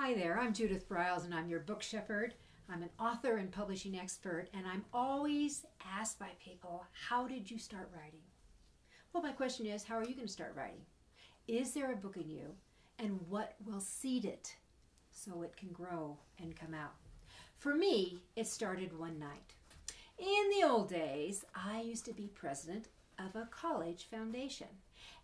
Hi there, I'm Judith Briles and I'm your book shepherd. I'm an author and publishing expert, and I'm always asked by people, how did you start writing? Well, my question is, how are you going to start writing? Is there a book in you, and what will seed it so it can grow and come out? For me, it started one night. In the old days, I used to be president of a college foundation.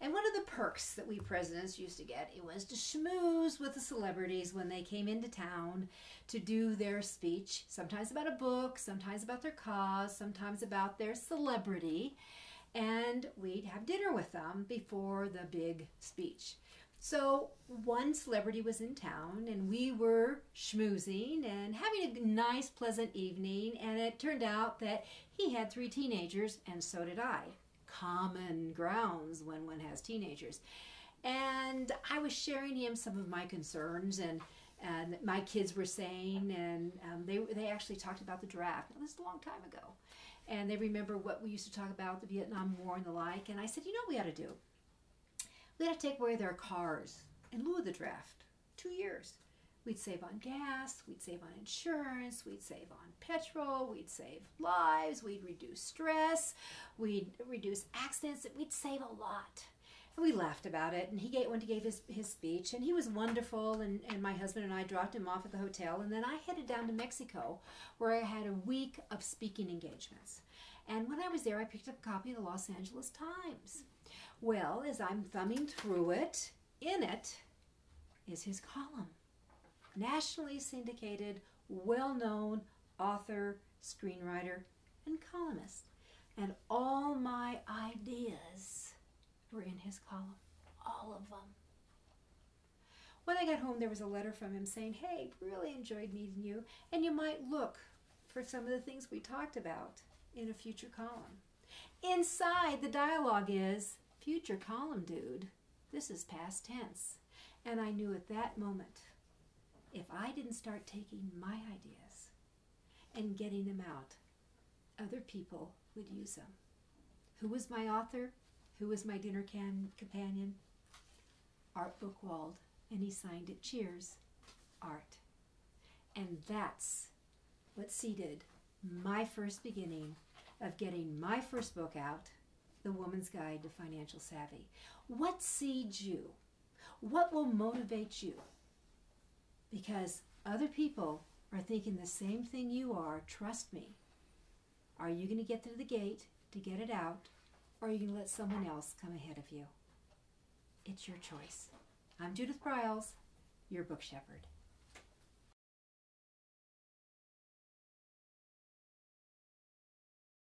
And one of the perks that we presidents used to get, it was to schmooze with the celebrities when they came into town to do their speech, sometimes about a book, sometimes about their cause, sometimes about their celebrity. And we'd have dinner with them before the big speech. So one celebrity was in town and we were schmoozing and having a nice, pleasant evening, and it turned out that he had 3 teenagers and so did I. Common grounds when one has teenagers. And I was sharing him some of my concerns and my kids were saying, and they actually talked about the draft. Now, this is a long time ago. And they remember what we used to talk about, the Vietnam War and the like. And I said, you know what we ought to do? We ought to take away their cars in lieu of the draft. 2 years. We'd save on gas, we'd save on insurance, we'd save on petrol, we'd save lives, we'd reduce stress, we'd reduce accidents, we'd save a lot. And we laughed about it, and he went to give his speech, and he was wonderful, and my husband and I dropped him off at the hotel, and then I headed down to Mexico, where I had a week of speaking engagements. And when I was there, I picked up a copy of the Los Angeles Times. Well, as I'm thumbing through it, in it is his column. Nationally syndicated, well-known author, screenwriter, and columnist. And all my ideas were in his column. All of them. When I got home, there was a letter from him saying, hey, really enjoyed meeting you, and you might look for some of the things we talked about in a future column. Inside, the dialogue is, future column, dude. This is past tense. And I knew at that moment, if I didn't start taking my ideas and getting them out, other people would use them. Who was my author? Who was my dinner companion? Art Bookwald, and he signed it, Cheers, Art. And that's what seeded my first beginning of getting my first book out, The Woman's Guide to Financial Savvy. What seeds you? What will motivate you? Because other people are thinking the same thing you are, trust me. Are you going to get through the gate to get it out, or are you going to let someone else come ahead of you? It's your choice. I'm Judith Briles, your book shepherd.